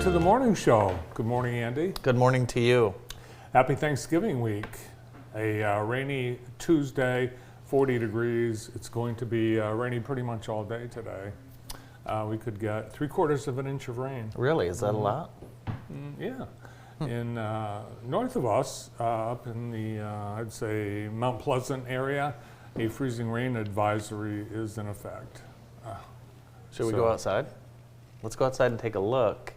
to the morning show. Good morning, Andy. Good morning to you. Happy Thanksgiving week. A rainy Tuesday, 40 degrees. It's going to be rainy pretty much all day today. We could get 3/4 of an inch of rain. Really? Is that a lot? Yeah. In north of us, up in the, I'd say, Mount Pleasant area, a freezing rain advisory is in effect. Should we go outside? Let's go outside and take a look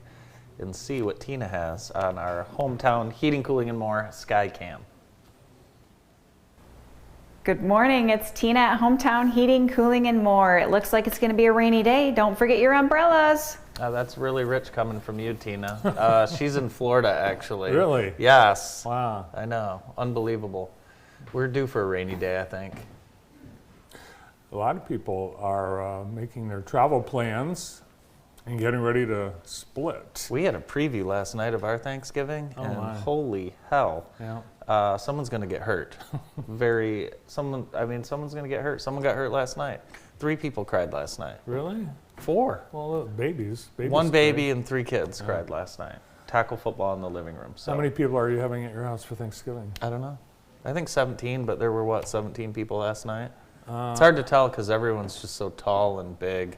and see what Tina has on our hometown heating, cooling, and more sky cam. Good morning, it's Tina at Hometown Heating, Cooling, and More. It looks like it's going to be a rainy day. Don't forget your umbrellas. That's really rich coming from you, Tina. She's in Florida, actually. Really? Yes. Wow. I know. Unbelievable. We're due for a rainy day, I think. A lot of people are making their travel plans and getting ready to split. We had a preview last night of our Thanksgiving, and my. holy hell. Yeah. Someone's going to get hurt. Someone's going to get hurt. Someone got hurt last night. 3 people cried last night. Really? 4. Well, babies. One baby and 3 kids cried last night. Tackle football in the living room. So How many people are you having at your house for Thanksgiving? I don't know. I think 17, but there were, 17 people last night? It's hard to tell because everyone's just so tall and big.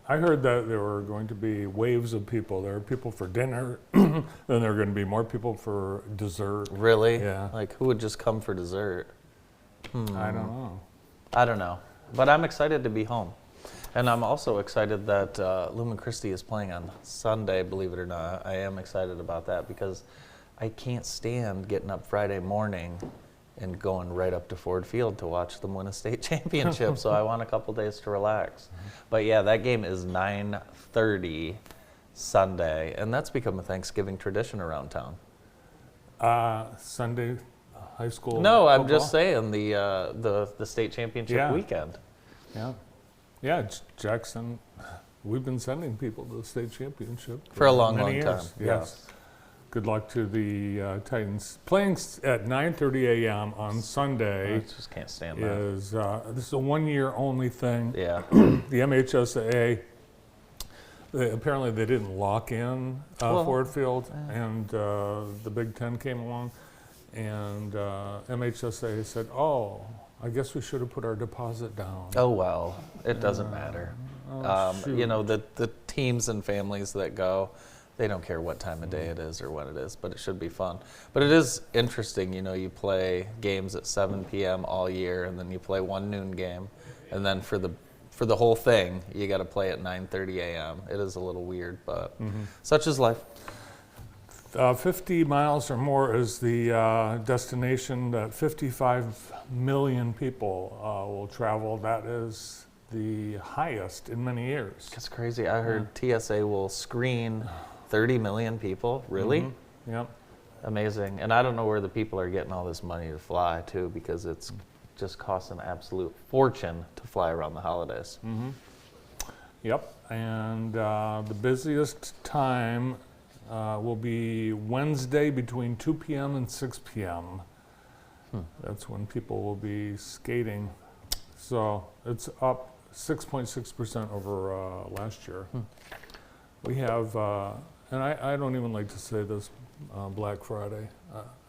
I heard that there were going to be waves of people. There are people for dinner, then there are going to be more people for dessert. Really? Yeah. Like, who would just come for dessert? I don't know. I don't know. But I'm excited to be home. And I'm also excited that Lumen Christi is playing on Sunday, believe it or not. I am excited about that because I can't stand getting up Friday morning and going right up to Ford Field to watch them win a state championship. So I want a couple days to relax. But yeah, that game is 9:30 Sunday, and that's become a Thanksgiving tradition around town. Sunday high school No, I'm football? just saying the state championship weekend. Yeah. Yeah, Jackson, we've been sending people to the state championship. For a long, many long years. time. Yes. Good luck to the Titans. Playing at 9:30 a.m. on I Sunday just can't stand that. is, this is a one-year only thing. Yeah. The MHSAA, apparently they didn't lock in Ford Field, and the Big Ten came along, and MHSAA said, oh, I guess we should have put our deposit down. Oh, well, it doesn't matter. shoot. You know, the teams and families that go, they don't care what time of day it is or when it is, but it should be fun. But it is interesting, you know, you play games at 7 p.m. all year, and then you play one noon game, and then for the whole thing, you got to play at 9:30 a.m. It is a little weird, but such is life. 50 miles or more is the destination that 55 million people will travel. That is the highest in many years. That's crazy. I heard TSA will screen 30 million people. Really? Yep. Amazing. And I don't know where the people are getting all this money to fly, too, because it's just costs an absolute fortune to fly around the holidays. Yep. And the busiest time will be Wednesday between 2 p.m. and 6 p.m. That's when people will be skating. So it's up 6.6% over last year. We have, and I don't even like to say this, Black Friday.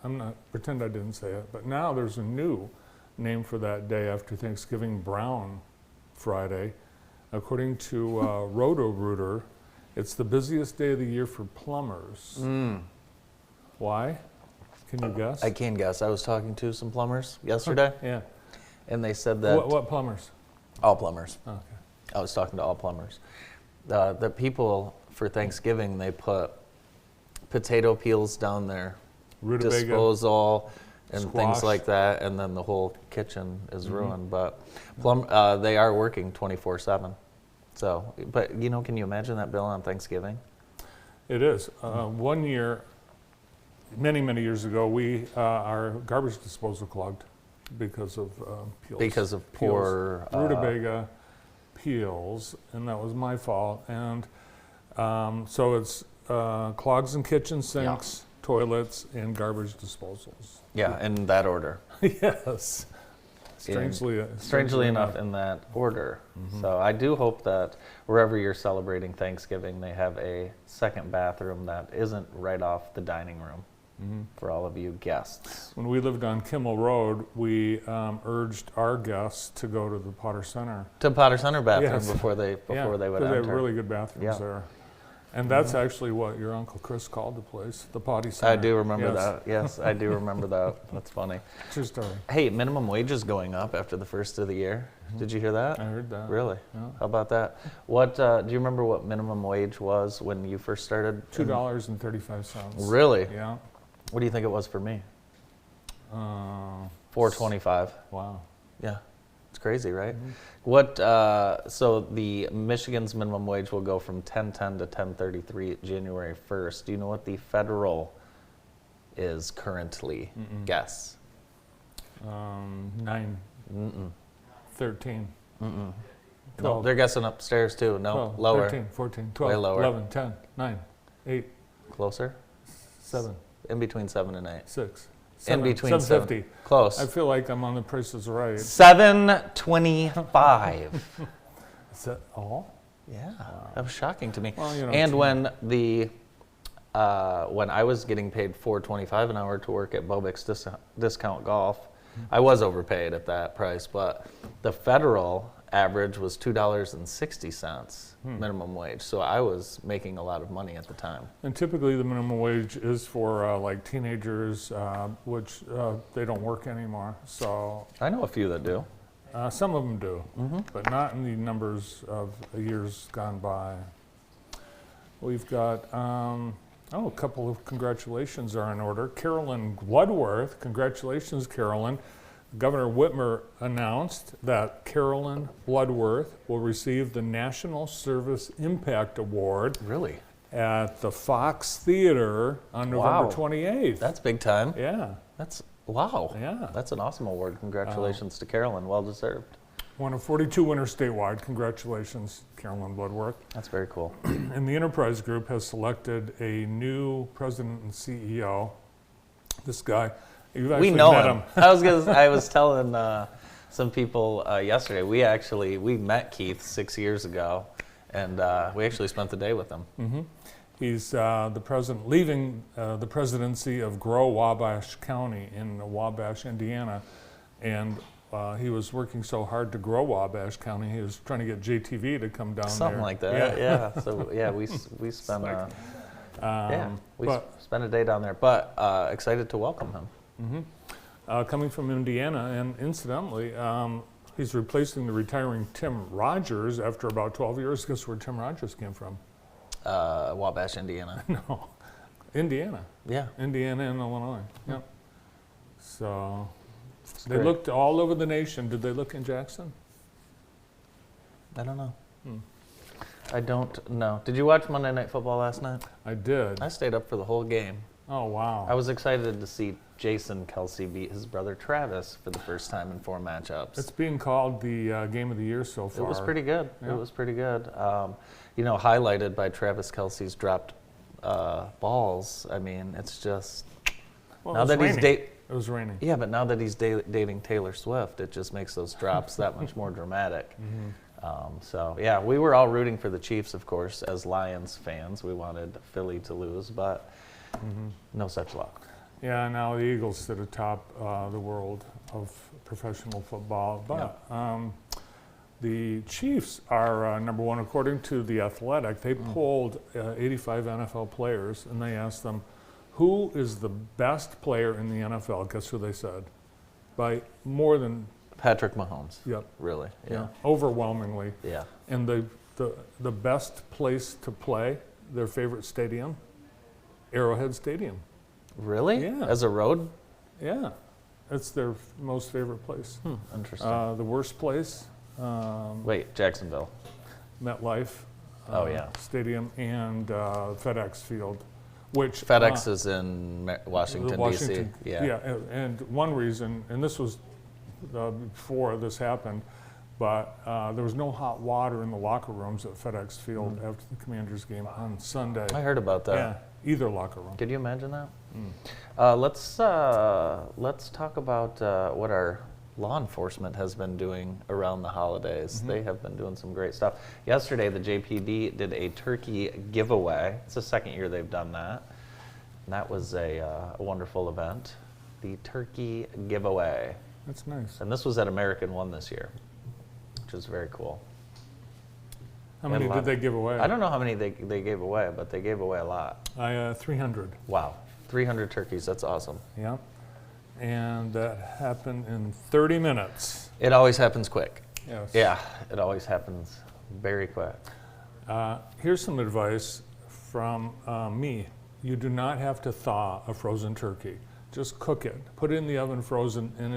I'm not, pretend I didn't say it, but now there's a new name for that day after Thanksgiving, Brown Friday. According to Roto-Rooter, it's the busiest day of the year for plumbers. Why? Can you guess? I can guess. I was talking to some plumbers yesterday, Yeah. and they said that What plumbers? all plumbers. Okay. I was talking to all plumbers. The people for Thanksgiving, they put potato peels down their Rutabaga. disposal and Squash. things like that, and then the whole kitchen is ruined. But they are working 24/7. So, but you know, can you imagine that bill on Thanksgiving? It is. One year, many years ago, our garbage disposal clogged because of peels. Because of Peels. poor Rutabaga peels, and that was my fault. And so it's clogs in kitchen sinks, toilets, and garbage disposals. Yeah, in that order. Yes. strangely enough in that order. So I do hope that wherever you're celebrating Thanksgiving, they have a second bathroom that isn't right off the dining room for all of you guests. When we lived on Kimmel Road, we urged our guests to go to the Potter Center. To Potter Center bathroom Yes. before they would Because they enter. have really good bathrooms Yeah. there. And that's actually what your Uncle Chris called the place, the Potty Center. I do remember Yes. that. Yes, I do remember that. That's funny. True story. Hey, minimum wage is going up after the first of the year. Did you hear that? I heard that. Really? Yeah. How about that? What do you remember what minimum wage was when you first started? $2.35. Really? Yeah. What do you think it was for me? Uh, $4.25. wow. Yeah, it's crazy, right? What? So the Michigan's minimum wage will go from $10.10 to $10.33 January 1st. Do you know what the federal is currently? Guess. 9, Mm-mm. 13, No, 12, they're guessing upstairs too. No, 12, lower, 13, 14, 12, Way lower. 11, 10, 9, 8, closer. 7, In between 7 and 8. 6, In 7, between 750. Close. I feel like I'm on the Price is Right. $7.25. Is that all? Yeah, that was shocking to me. Well, you know, and it's- when I was getting paid $4.25 an hour to work at Bobix Discount Golf, I was overpaid at that price, but the federal average was $2.60 minimum wage. So I was making a lot of money at the time. And typically the minimum wage is for like teenagers, which they don't work anymore. So I know a few that do. some of them do, but not in the numbers of years gone by. We've got, a couple of congratulations are in order. Carolyn Bloodworth, congratulations, Carolyn. Governor Whitmer announced that Carolyn Bloodworth will receive the National Service Impact Award Really? at the Fox Theater on November Wow. 28th. That's big time. Yeah, Wow. Yeah. That's an awesome award. Congratulations to Carolyn. Well deserved. one of 42 winners statewide. Congratulations, Carolyn Bloodworth. That's very cool. And the Enterprise Group has selected a new president and CEO. This guy, you've actually We know met him. I was telling some people yesterday. We met Keith 6 years ago, and we actually spent the day with him. He's the president, leaving the presidency of Grow Wabash County in Wabash, Indiana, and he was working so hard to grow Wabash County. He was trying to get JTV to come down Something there. like that. Yeah. So yeah, we spent we spent a day down there, but excited to welcome him. Coming from Indiana, and incidentally, he's replacing the retiring Tim Rogers after about 12 years. Guess where Tim Rogers came from? Wabash, Indiana. No, Indiana. Yeah. Indiana and Illinois. Yep. So they great. looked all over the nation. Did they look in Jackson? I don't know. I don't know. Did you watch Monday Night Football last night? I did. I stayed up for the whole game. Oh, wow. I was excited to see Jason Kelsey beat his brother Travis for the first time in 4 matchups. It's being called the game of the year so far. It was pretty good. Yeah. It was pretty good. Highlighted by Travis Kelsey's dropped balls. I mean, it's just Well, now it was that raining. he's It was raining. yeah, but now that he's dating Taylor Swift, it just makes those drops that much more dramatic. So yeah, we were all rooting for the Chiefs, of course, as Lions fans. We wanted Philly to lose, but no such luck. Yeah, now the Eagles sit atop the world of professional football. But the Chiefs are number one according to The Athletic. They polled 85 NFL players, and they asked them, who is the best player in the NFL? Guess who they said? By more than, Patrick Mahomes. yep, Really? Yeah. overwhelmingly. Yeah. And the best place to play, their favorite stadium, Arrowhead Stadium. Really? Yeah. As a road? Yeah, it's their most favorite place. Interesting. The worst place, Wait, Jacksonville. MetLife Oh, yeah. Stadium and FedEx Field, which FedEx is in Washington, Washington, D.C. Yeah. and one reason, and this was before this happened, but there was no hot water in the locker rooms at FedEx Field after the Commanders game on Sunday. I heard about that. Yeah, either locker room. Could you imagine that? Let's talk about what our law enforcement has been doing around the holidays. They have been doing some great stuff. Yesterday, the JPD did a turkey giveaway. It's the second year they've done that. And that was a wonderful event. The turkey giveaway. That's nice. And this was at American One this year, which is very cool. How many did they give away? I don't know how many they gave away, but they gave away a lot. 300. Wow. 300 turkeys. That's awesome. Yeah. And that happened in 30 minutes. It always happens quick. Yes. Yeah, it always happens very quick. Here's some advice from me. You do not have to thaw a frozen turkey. Just cook it. Put it in the oven frozen, and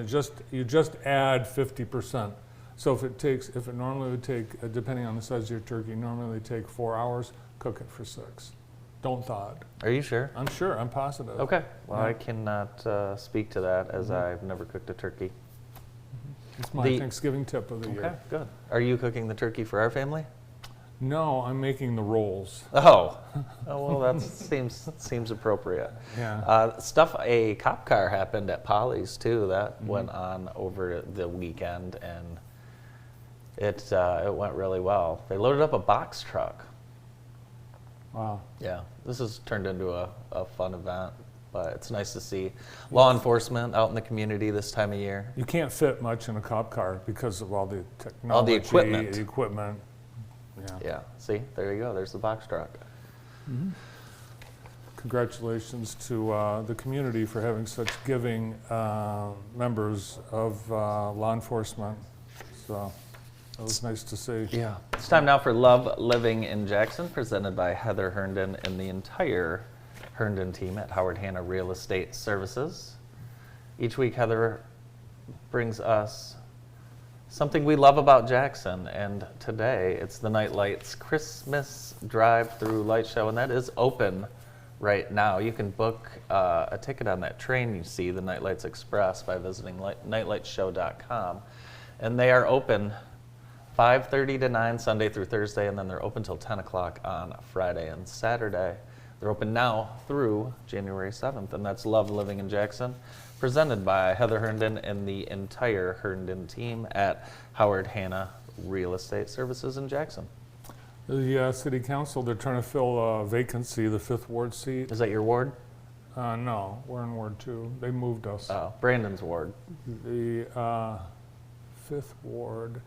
you just add 50%. So if it normally would take, depending on the size of your turkey, normally take 4 hours, cook it for 6. Don't thaw it. Are you sure? I'm sure, I'm positive. Okay. Well, Yeah. I cannot speak to that as I've never cooked a turkey. It's my Thanksgiving tip of the Okay, year. good. Are you cooking the turkey for our family? No, I'm making the rolls. Oh, well, that seems appropriate. Yeah. A cop car happened at Polly's too. That went on over the weekend, and it went really well. They loaded up a box truck. Wow. Yeah, this has turned into a fun event, but it's nice to see law enforcement out in the community this time of year. You can't fit much in a cop car because of all the technology, equipment. the equipment. Yeah. Yeah, see, there you go. There's the box truck. Congratulations to the community for having such giving members of law enforcement. So that was nice to see. Yeah. It's time now for Love Living in Jackson, presented by Heather Herndon and the entire Herndon team at Howard Hanna Real Estate Services. Each week, Heather brings us something we love about Jackson, and today it's the Night Lights Christmas Drive-Through Light Show, and that is open right now. You can book a ticket on that train you see, the Night Lights Express, by visiting nightlightshow.com, and they are open 5:30 to 9 Sunday through Thursday, and then they're open till 10 o'clock on Friday and Saturday. They're open now through January 7th, and that's Love Living in Jackson, presented by Heather Herndon and the entire Herndon team at Howard Hanna Real Estate Services in Jackson. The city council, they're trying to fill a vacancy, the 5th ward seat. Is that your ward? No, we're in Ward 2. They moved us. Oh, Brandon's ward. The 5th ward,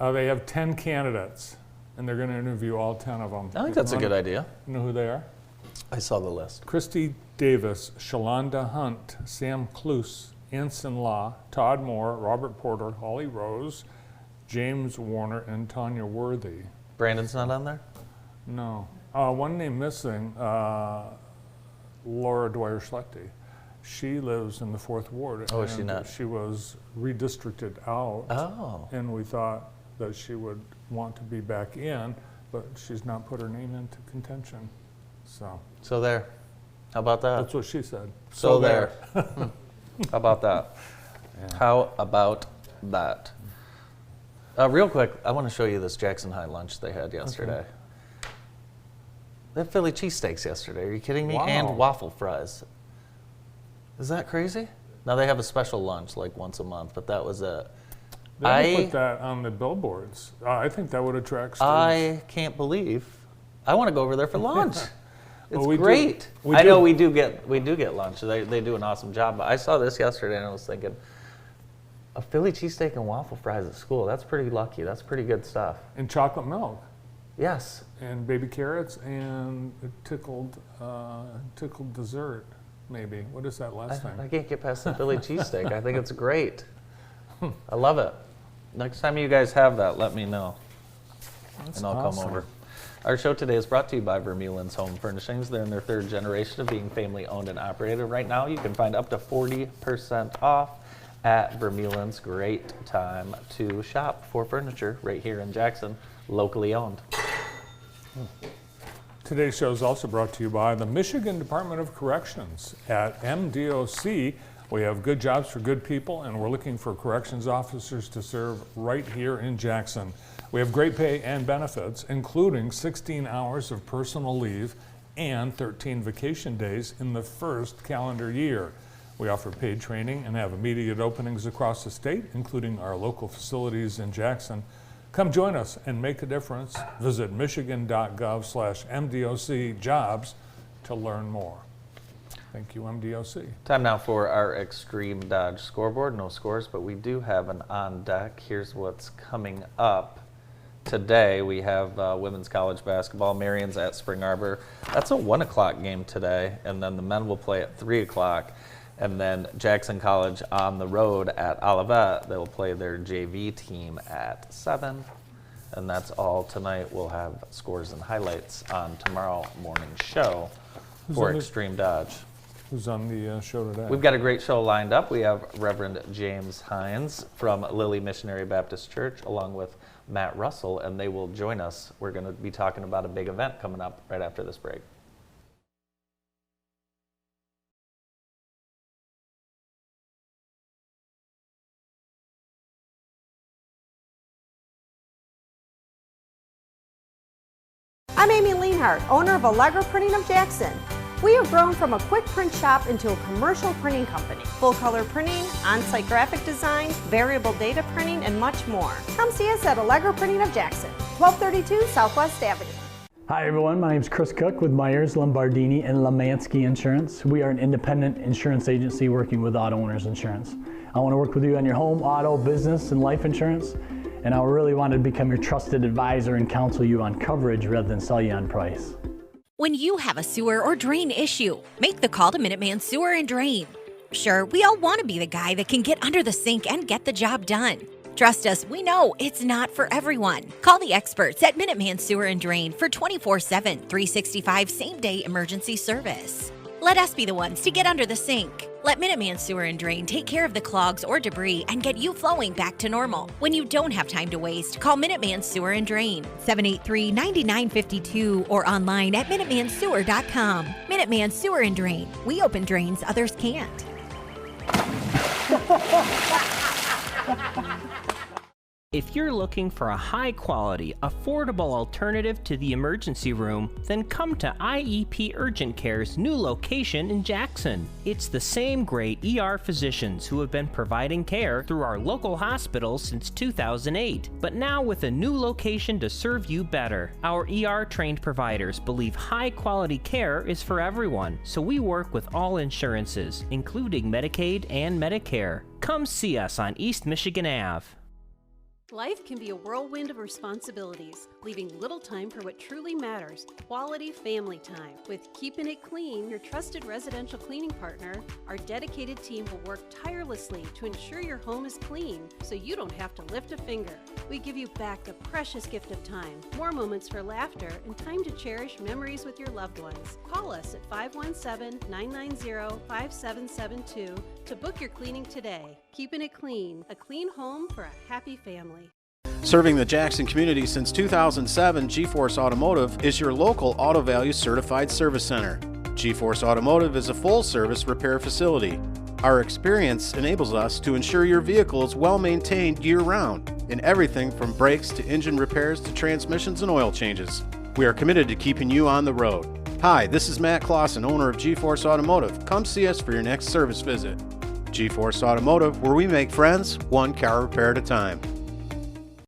they have 10 candidates, and they're going to interview all 10 of them. I think that's a good idea. You know who they are? I saw the list. Christy Davis, Shalonda Hunt, Sam Cluse, Anson Law, Todd Moore, Robert Porter, Holly Rose, James Warner, and Tanya Worthy. Brandon's not on there? No. One name missing, Laura Dwyer Schlechte. She lives in the 4th ward. Oh, is she and not? She was redistricted out. Oh. And we thought that she would want to be back in, but she's not put her name into contention. So there. How about that? that's what she said. So there. How about that? Yeah. How about that? Real quick, I want to show you this Jackson High lunch they had yesterday. They had Philly cheesesteaks yesterday. Are you kidding me? Wow. And waffle fries. Is that crazy? Now they have a special lunch like once a month, but that was it. They would put that on the billboards. I think that would attract students. I can't believe. I want to go over there for lunch. It's Well, we do- great. we I know do. we do get lunch. They do an awesome job. But I saw this yesterday and I was thinking, a Philly cheesesteak and waffle fries at school. That's pretty lucky. That's pretty good stuff. And chocolate milk, Yes. and baby carrots, and tickled dessert, maybe. What is that last I thing? can't get past the Philly cheesesteak. I think it's great. I love it. Next time you guys have that, let me know, That's and I'll awesome. come over. Our show today is brought to you by Vermeulen's Home Furnishings. They're in their 3rd generation of being family owned and operated. Right now, you can find up to 40% off at Vermeulen's. Great time to shop for furniture right here in Jackson, locally owned. Today's show is also brought to you by the Michigan Department of Corrections. At MDOC, we have good jobs for good people, and we're looking for corrections officers to serve right here in Jackson. We have great pay and benefits, including 16 hours of personal leave and 13 vacation days in the first calendar year. We offer paid training and have immediate openings across the state, including our local facilities in Jackson. Come join us and make a difference. Visit michigan.gov/MDOC jobs to learn more. Thank you, MDOC. Time now for our Extreme Dodge scoreboard. No scores, but we do have an on deck. Here's what's coming up. Today we have women's college basketball. Marion's at Spring Arbor. That's a 1 o'clock game today, and then the men will play at 3 o'clock. And then Jackson College on the road at Olivet. They'll play their JV team at 7. And that's all tonight. We'll have scores and highlights on tomorrow morning's show for Extreme Dodge. Who's on the show today? We've got a great show lined up. We have Reverend James Hines from Lilly Missionary Baptist Church along with Matt Russell, and they will join us. We're going to be talking about a big event coming up right after this break. I'm Amy Leanhart, owner of Allegro Printing of Jackson. We have grown from a quick print shop into a commercial printing company. Full color printing, on-site graphic design, variable data printing, and much more. Come see us at Allegro Printing of Jackson, 1232 Southwest Avenue. Hi everyone, my name is Chris Cook with Myers, Lombardini, and Lemansky Insurance. We are an independent insurance agency working with auto owners insurance. I want to work with you on your home, auto, business, and life insurance. And I really want to become your trusted advisor and counsel you on coverage rather than sell you on price. When you have a sewer or drain issue, make the call to Minuteman Sewer and Drain. Sure, we all want to be the guy that can get under the sink and get the job done. Trust us, we know it's not for everyone. Call the experts at Minuteman Sewer and Drain for 24/7, 365 same-day emergency service. Let us be the ones to get under the sink. Let Minuteman Sewer and Drain take care of the clogs or debris and get you flowing back to normal. When you don't have time to waste, call Minuteman Sewer and Drain, 783-9952, or online at MinutemanSewer.com. Minuteman Sewer and Drain. We open drains others can't. If you're looking for a high-quality, affordable alternative to the emergency room, then come to IEP Urgent Care's new location in Jackson. It's the same great ER physicians who have been providing care through our local hospitals since 2008, but now with a new location to serve you better. Our ER-trained providers believe high-quality care is for everyone, so we work with all insurances, including Medicaid and Medicare. Come see us on East Michigan Ave. Life can be a whirlwind of responsibilities, leaving little time for what truly matters, quality family time. With Keeping It Clean, your trusted residential cleaning partner, our dedicated team will work tirelessly to ensure your home is clean so you don't have to lift a finger. We give you back the precious gift of time, more moments for laughter, and time to cherish memories with your loved ones. Call us at 517-990-5772 to book your cleaning today. Keeping It Clean, a clean home for a happy family. Serving the Jackson community since 2007, G-Force Automotive is your local Auto Value certified service center. G-Force Automotive is a full-service repair facility. Our experience enables us to ensure your vehicle is well maintained year-round in everything from brakes to engine repairs to transmissions and oil changes. We are committed to keeping you on the road. Hi, this is Matt Clausen, owner of G-Force Automotive. Come see us for your next service visit. G-Force Automotive, where we make friends, one car repair at a time.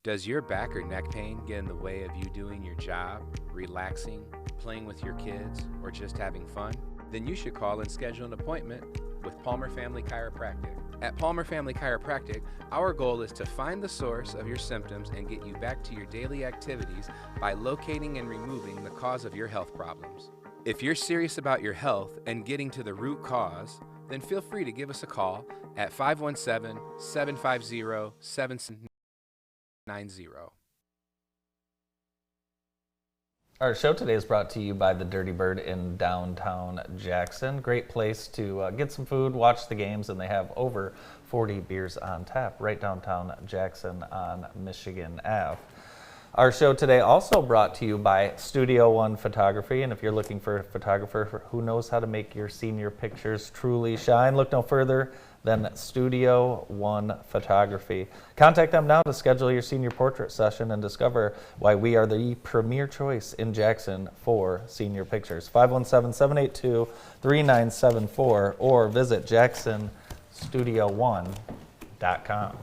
Does your back or neck pain get in the way of you doing your job, relaxing, playing with your kids, or just having fun? Then you should call and schedule an appointment with Palmer Family Chiropractic. At Palmer Family Chiropractic, our goal is to find the source of your symptoms and get you back to your daily activities by locating and removing the cause of your health problems. If you're serious about your health and getting to the root cause, then feel free to give us a call at 517-750-7790. Our show today is brought to you by the Dirty Bird in downtown Jackson. Great place to get some food, watch the games, and they have over 40 beers on tap right downtown Jackson on Michigan Ave. Our show today also brought to you by Studio One Photography. And if you're looking for a photographer who knows how to make your senior pictures truly shine, look no further than Studio One Photography. Contact them now to schedule your senior portrait session and discover why we are the premier choice in Jackson for senior pictures. 517-782-3974 or visit jacksonstudio1.com.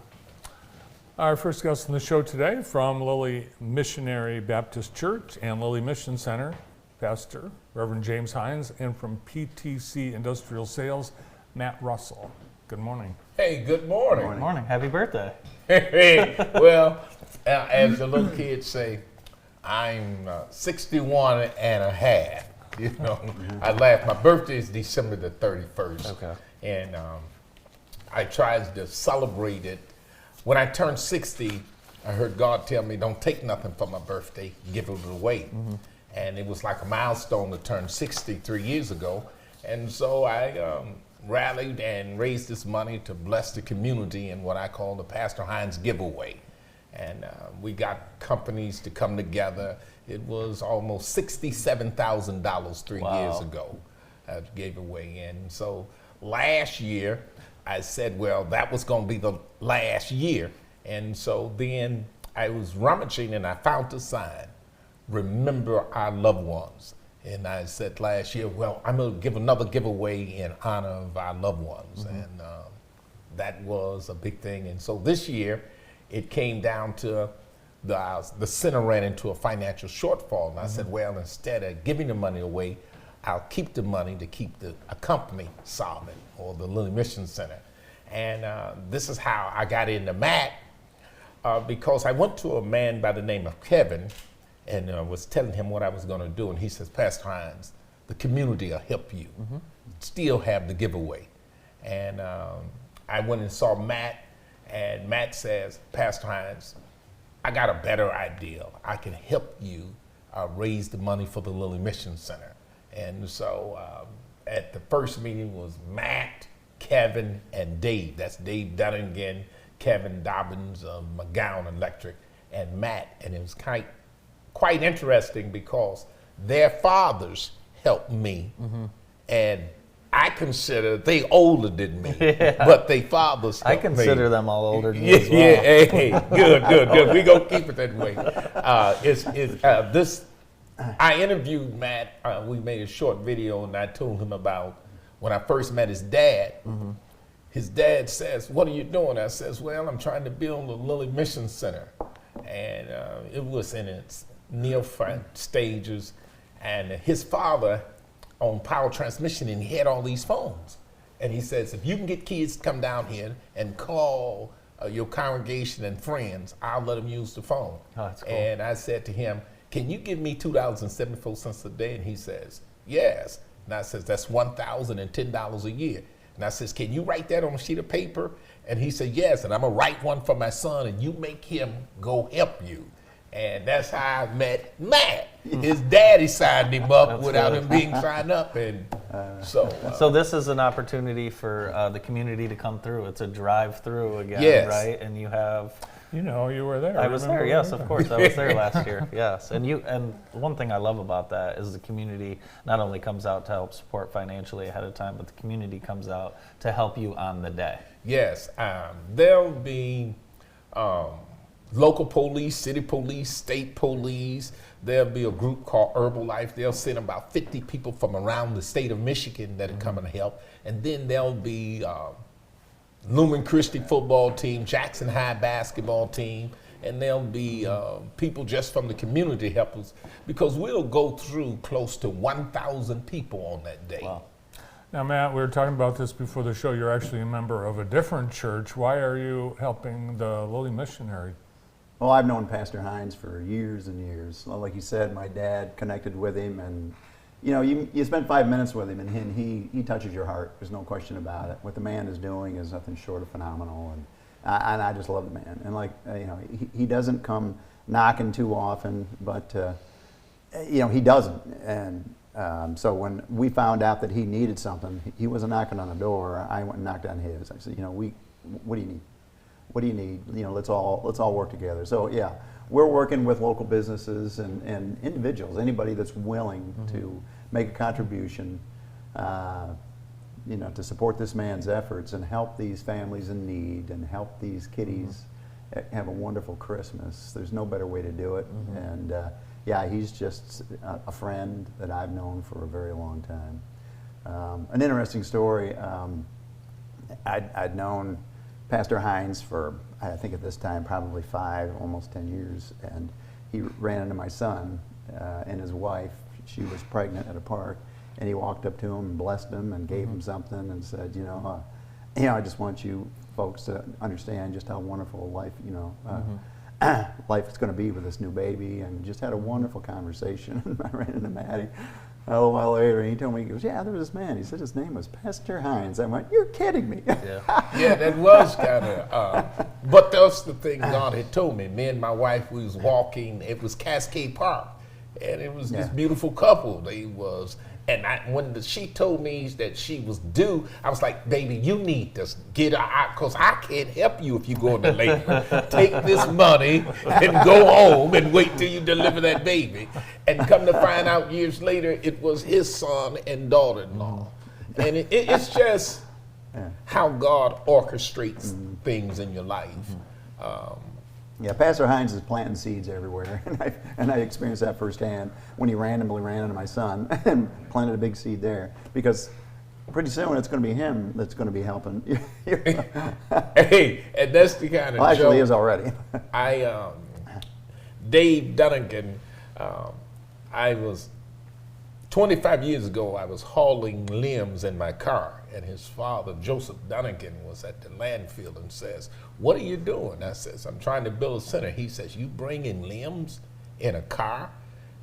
Our first guest on the show today from Lilly Missionary Baptist Church and Lilly Mission Center, Pastor Reverend James Hines, and from PTC Industrial Sales, Matt Russell. Good morning. Hey, good morning. Good morning. Happy birthday. Hey, well, as the little kids say, I'm 61 and a half. You know, I laugh. My birthday is December the 31st. Okay. And I tried to celebrate it. When I turned 60, I heard God tell me, don't take nothing for my birthday, give it away. And it was like a milestone to turn 60 3 years ago. And so I rallied and raised this money to bless the community in what I call the Pastor Hines giveaway. And we got companies to come together. It was almost $67,000 3 years ago I gave away. And so last year, I said, well, that was going to be the last year. And so then I was rummaging and I found the sign, remember our loved ones. And I said last year, well, I'm going to give another giveaway in honor of our loved ones. And that was a big thing. And so this year, it came down to the center ran into a financial shortfall. And I said, well, instead of giving the money away, I'll keep the money to keep a company solvent, or the Lilly Mission Center. And this is how I got into Matt, because I went to a man by the name of Kevin and was telling him what I was going to do. And he says, Pastor Hines, the community will help you. Still have the giveaway. And I went and saw Matt, and Matt says, Pastor Hines, I got a better idea. I can help you raise the money for the Lilly Mission Center. And so at the first meeting was Matt, Kevin, and Dave. That's Dave Dunnigan, Kevin Dobbins of McGowan Electric, and Matt. And it was quite interesting because their fathers helped me. And I consider they older than me, but they fathers helped me. I consider them all older than you as well. Yeah, hey, good. We gonna keep it that way. I interviewed Matt. We made a short video, and I told him about when I first met his dad. His dad says, "What are you doing?" I says, "Well, I'm trying to build a Lilly Mission Center," and it was in its neophyte stages. And his father owned Power Transmission, and he had all these phones. And he says, "If you can get kids to come down here and call your congregation and friends, I'll let them use the phone." Oh, that's cool. And I said to him, "Can you give me $2.74 a day?" And he says, "Yes." And I says, "That's $1,010 a year." And I says, "Can you write that on a sheet of paper?" And he said, "Yes." And I'm gonna write one for my son, and you make him go help you. And that's how I met Matt. His daddy signed him up without him being signed up, and so this is an opportunity for the community to come through. It's a drive-through again, Yes. right? And you have. You know, you were there. I was remember? there, yes, of course. I was there last year, yes. And one thing I love about that is the community not only comes out to help support financially ahead of time, but the community comes out to help you on the day. yes, there'll be local police, city police, state police. There'll be a group called Herbalife. They'll send about 50 people from around the state of Michigan that are coming to help. And then there'll be Lumen Christi football team, Jackson High basketball team, and there'll be people just from the community help us, because we'll go through close to 1,000 people on that day. Wow. Now, Matt, we were talking about this before the show. You're actually a member of a different church. Why are you helping the Lilly Missionary? Well, I've known Pastor Hines for years and years. Like you said, my dad connected with him, and you know, you spend 5 minutes with him, and he touches your heart. There's no question about it. What the man is doing is nothing short of phenomenal, and I just love the man. And like you know, he doesn't come knocking too often, but you know, he doesn't. And so when we found out that he needed something, he wasn't knocking on the door. I went and knocked on his. I said, you know, what do you need? What do you need? You know, let's all work together. So yeah, we're working with local businesses and individuals, anybody that's willing to make a contribution, to support this man's efforts and help these families in need and help these kiddies have a wonderful Christmas. There's no better way to do it. And he's just a friend that I've known for a very long time. An interesting story, I'd known Pastor Hines for, I think at this time, probably 5, almost 10 years, and he ran into my son and his wife. She was pregnant at a park, and he walked up to him and blessed him and gave him something and said, I just want you folks to understand just how wonderful life, life is going to be with this new baby, and just had a wonderful conversation. I ran into Maddie a little while later, and he told me, he goes, yeah, there was this man. He said his name was Pastor Hines. I went, you're kidding me. Yeah, that was kind of, but that's the thing God had told me. Me and my wife, we was walking, it was Cascade Park, and it was this beautiful couple. They was, and when she told me that she was due, I was like, baby, you need to get her out, because I can't help you if you go into labor. Take this money and go home and wait till you deliver that baby. And come to find out years later, it was his son and daughter-in-law. And it's just how God orchestrates things in your life. Pastor Hines is planting seeds everywhere, and I experienced that firsthand when he randomly ran into my son and planted a big seed there, because pretty soon it's going to be him that's going to be helping. Hey, and that's the kind of well, actually, he is already. Dave Dunnigan, I was 25 years ago, I was hauling limbs in my car, and his father, Joseph Dunnigan, was at the landfill and says, what are you doing? I says, I'm trying to build a center. He says, you bringing limbs in a car?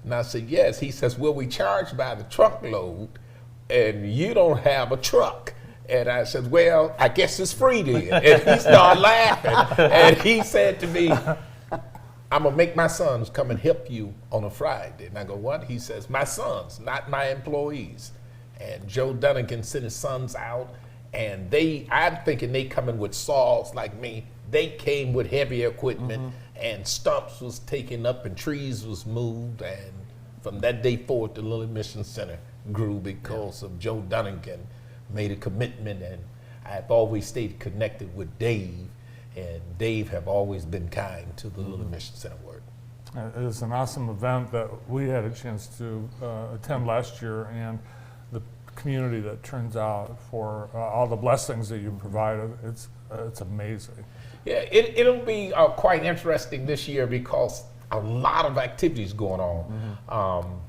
And I said, yes. He says, well, we charge by the truckload, and you don't have a truck. And I said, well, I guess it's free then. And he started laughing, and he said to me, I'm going to make my sons come and help you on a Friday. And I go, what? He says, my sons, not my employees. And Joe Dunnigan sent his sons out, and I'm thinking they coming with saws like me. They came with heavy equipment, and stumps was taken up and trees was moved. And from that day forward, the Lily Mission Center grew because of Joe Dunnigan made a commitment, and I've always stayed connected with Dave. And Dave have always been kind to the Little Mission Center work. It was an awesome event that we had a chance to attend last year, and the community that turns out for all the blessings that you provided, it's amazing. Yeah, it'll be quite interesting this year because a lot of activities going on.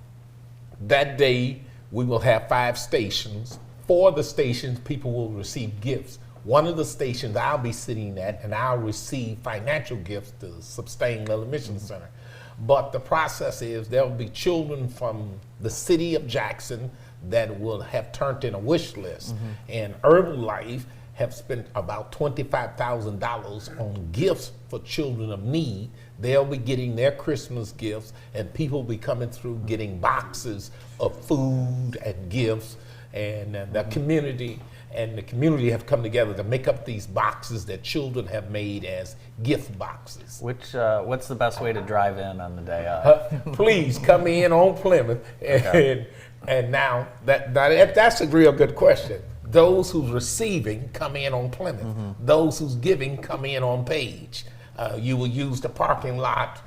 That day, we will have 5 stations. 4 of the stations, people will receive gifts. One of the stations I'll be sitting at, and I'll receive financial gifts to sustain Little Mission Center. But the process is there will be children from the city of Jackson that will have turned in a wish list. And Herbalife have spent about $25,000 on gifts for children of need. They'll be getting their Christmas gifts, and people will be coming through getting boxes of food and gifts. And the community have come together to make up these boxes that children have made as gift boxes. What's the best way to drive in on the day of? Please come in on Plymouth. And now that's a real good question. Those who's receiving come in on Plymouth. Those who's giving come in on Page. You will use the parking lot.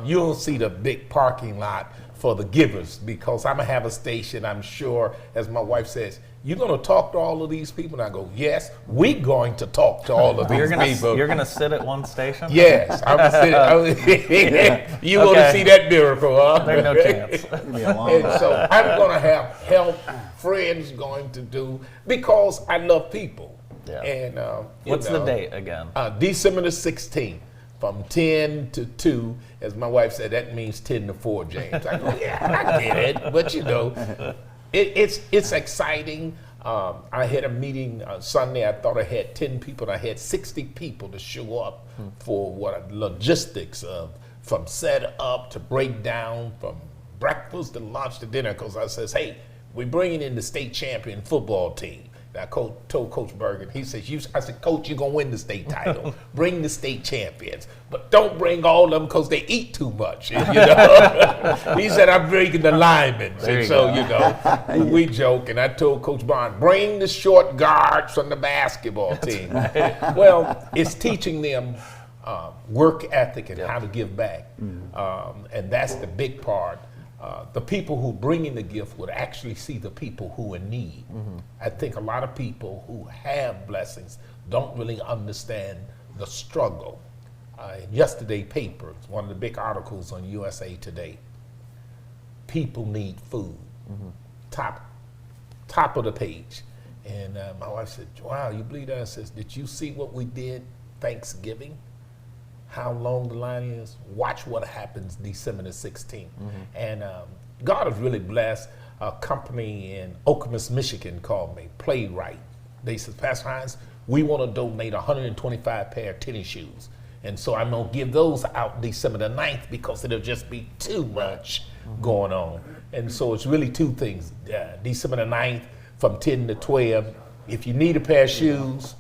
You'll see the big parking lot for the givers, because I'm gonna have a station, I'm sure, as my wife says, you're gonna talk to all of these people? And I go, yes, we're going to talk to all of these people. You're gonna sit at one station? Yes, I'm gonna sit. You want to see that miracle, huh? There's no chance. And so I'm gonna have help, friends going to do, because I love people. Yeah. And what's the date again? December the 16th. From 10 to 2, as my wife said, that means 10 to 4, James. I go, yeah, I get it, but it's exciting. I had a meeting Sunday. I thought I had 10 people. I had 60 people to show up for logistics of from set up to breakdown, from breakfast to lunch to dinner. Because I says, hey, we're bringing in the state champion football team. I told Coach Bergen, he says, I said, Coach, you're going to win the state title. Bring the state champions. But don't bring all of them because they eat too much. You know? He said, I'm bringing the linemen. And so, you know, we joke. And I told Coach Bond, bring the short guards from the basketball team. Well, it's teaching them work ethic and how to give back. And that's the big part. The people who bring in the gift would actually see the people who are in need. I think a lot of people who have blessings don't really understand the struggle. In yesterday's paper, it's one of the big articles on USA Today. People need food. Top of the page. And my wife said, wow, you believe that? I says, did you see what we did Thanksgiving? How long the line is? Watch what happens December the 16th. And God has really blessed. A company in Okemos, Michigan called me, Playwright. They said, Pastor Hines, we want to donate 125 pair of tennis shoes. And so I'm going to give those out December the 9th because it'll just be too much going on. And so it's really two things. December the 9th from 10 to 12. If you need a pair of shoes,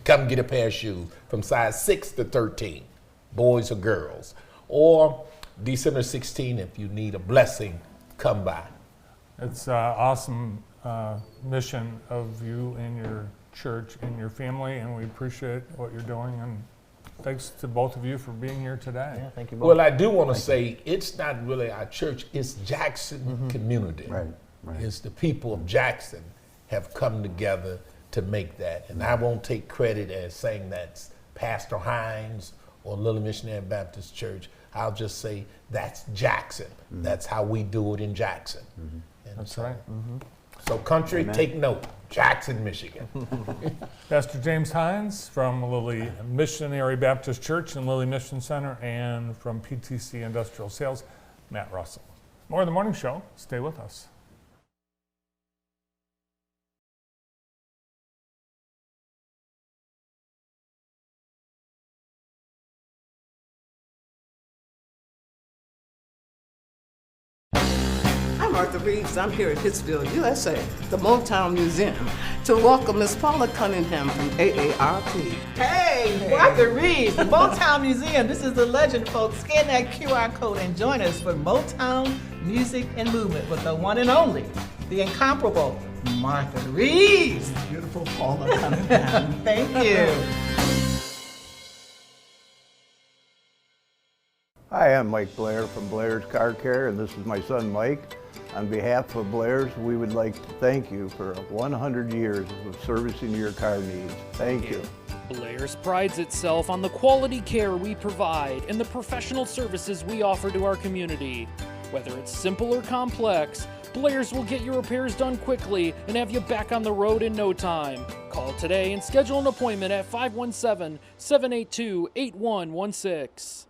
come get a pair of shoes from size 6 to 13, boys or girls. Or December 16, if you need a blessing, come by. It's an awesome mission of you and your church and your family, and we appreciate what you're doing. And thanks to both of you for being here today. Yeah, thank you both. Well, I do want to say it's not really our church, it's Jackson community. Right. It's the people of Jackson have come together to make that. And I won't take credit as saying that's Pastor Hines or Little Missionary Baptist Church. I'll just say that's Jackson. That's how we do it in Jackson. And That's so, right. So country, take note, Jackson, Michigan. Pastor James Hines from Lilly Missionary Baptist Church and Lilly Mission Center, and from PTC Industrial Sales, Matt Russell. More of the morning show. Stay with us. I'm Martha Reeves. I'm here at Pittsfield, USA, the Motown Museum, to welcome Miss Paula Cunningham from AARP. Hey, Martha Reeves, the Motown Museum. This is the legend, folks. Scan that QR code and join us for Motown Music and Movement with the one and only, the incomparable Martha Reeves. Beautiful Paula Cunningham. Thank you. Hi, I'm Mike Blair from Blair's Car Care, and this is my son Mike. On behalf of Blair's, we would like to thank you for 100 years of servicing your car needs. Thank you. Blair's prides itself on the quality care we provide and the professional services we offer to our community. Whether it's simple or complex, Blair's will get your repairs done quickly and have you back on the road in no time. Call today and schedule an appointment at 517-782-8116.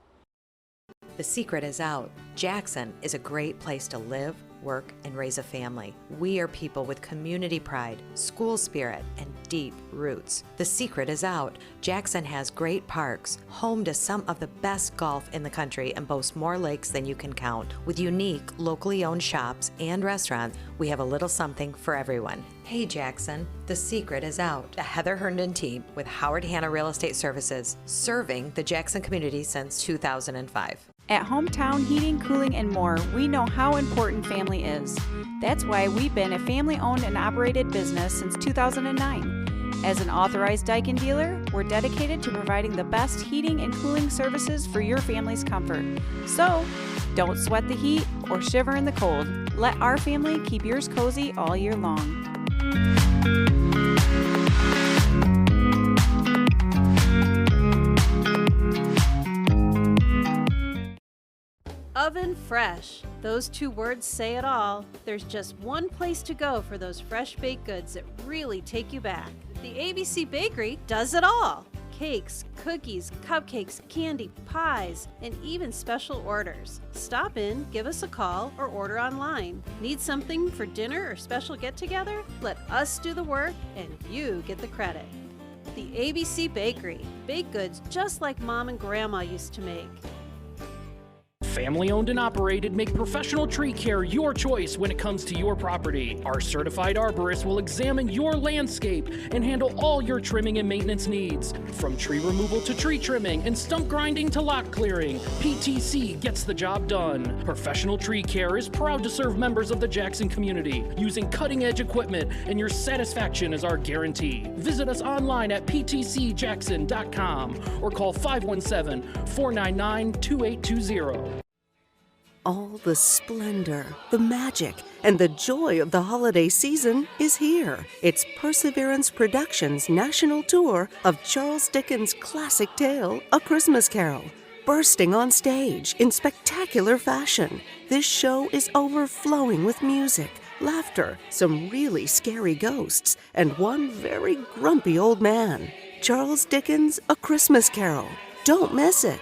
The secret is out. Jackson is a great place to live, work, and raise a family. We are people with community pride, school spirit, and deep roots. The secret is out. Jackson has great parks, home to some of the best golf in the country, and boasts more lakes than you can count. With unique, locally owned shops and restaurants, we have a little something for everyone. Hey Jackson, the secret is out. The Heather Herndon team with Howard Hanna Real Estate Services, serving the Jackson community since 2005. At Hometown Heating, Cooling, and More, we know how important family is. That's why we've been a family-owned and operated business since 2009. As an authorized Daikin dealer, we're dedicated to providing the best heating and cooling services for your family's comfort. So, don't sweat the heat or shiver in the cold. Let our family keep yours cozy all year long. Oven Fresh. Those two words say it all. There's just one place to go for those fresh baked goods that really take you back. The ABC Bakery does it all. Cakes, cookies, cupcakes, candy, pies, and even special orders. Stop in, give us a call, or order online. Need something for dinner or special get-together? Let us do the work and you get the credit. The ABC Bakery. Baked goods just like Mom and Grandma used to make. Family owned and operated make professional tree care your choice when it comes to your property. Our certified arborist will examine your landscape and handle all your trimming and maintenance needs. From tree removal to tree trimming and stump grinding to lot clearing, PTC gets the job done. Professional Tree Care is proud to serve members of the Jackson community using cutting-edge equipment, and your satisfaction is our guarantee. Visit us online at ptcjackson.com or call 517-499-2820. All the splendor, the magic, and the joy of the holiday season is here. It's Perseverance Productions' national tour of Charles Dickens' classic tale, A Christmas Carol. Bursting on stage in spectacular fashion, this show is overflowing with music, laughter, some really scary ghosts, and one very grumpy old man. Charles Dickens' A Christmas Carol. Don't miss it.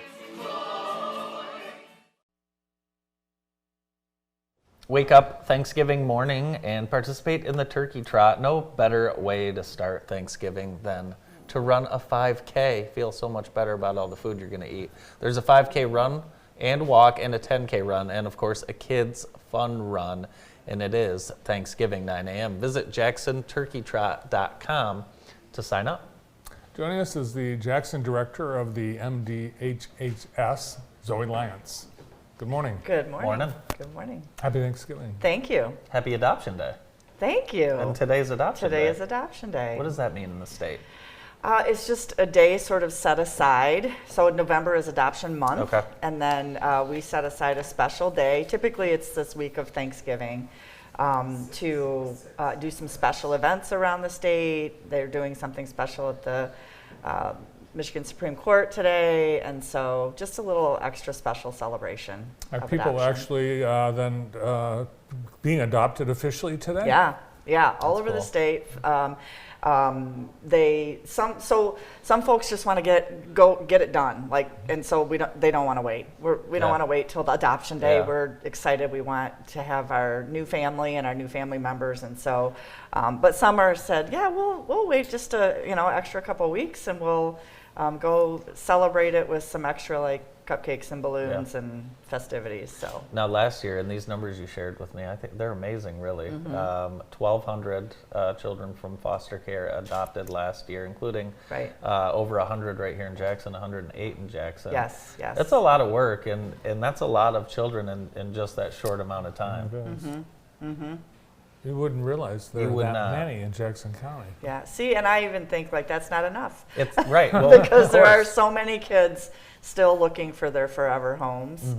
Wake up Thanksgiving morning and participate in the turkey trot. No better way to start Thanksgiving than to run a 5K. Feel so much better about all the food you're going to eat. There's a 5K run and walk and a 10K run, and of course a kids fun run, and it is Thanksgiving 9 a.m. Visit jacksonturkeytrot.com to sign up. Joining us is the Jackson Director of the MDHHS, Zoe Lance. Good morning. Good morning. Morning. Good morning. Happy Thanksgiving. Thank you. Happy Adoption Day. Thank you. And today's Adoption Day. Today is Adoption Day. What does that mean in the state? It's just a day sort of set aside. So November is Adoption Month. Okay. And then we set aside a special day. Typically it's this week of Thanksgiving to do some special events around the state. They're doing something special at the Michigan Supreme Court today, and so just a little extra special celebration. Are of people adoption. actually then being adopted officially today? Yeah, all over cool. the state. Some folks just want to get it done, and so they don't want to wait. We don't want to wait till the Adoption Day. Yeah. We're excited. We want to have our new family and our new family members, and so. But some are said, we'll wait just extra couple weeks, and we'll go celebrate it with some extra cupcakes and balloons and festivities. So now last year, and these numbers you shared with me, I think they're amazing, really. 1,200 children from foster care adopted last year, including over 100 right here in Jackson, 108 in Jackson. Yes. That's a lot of work, and that's a lot of children in just that short amount of time. You wouldn't realize there are that many in Jackson County. Yeah, see, and I even think that's not enough. It's right. Well, because there are so many kids still looking for their forever homes.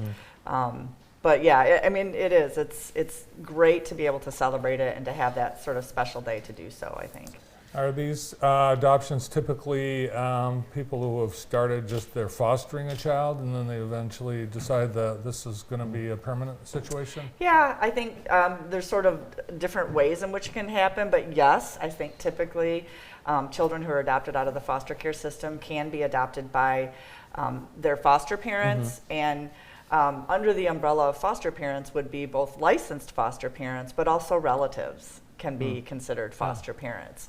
But yeah, I mean, it is. It's great to be able to celebrate it and to have that sort of special day to do so, I think. Are these adoptions typically people who have started they're fostering a child and then they eventually decide that this is going to be a permanent situation? Yeah, I think there's sort of different ways in which it can happen, but yes, I think typically children who are adopted out of the foster care system can be adopted by their foster parents, and under the umbrella of foster parents would be both licensed foster parents, but also relatives can be considered foster parents.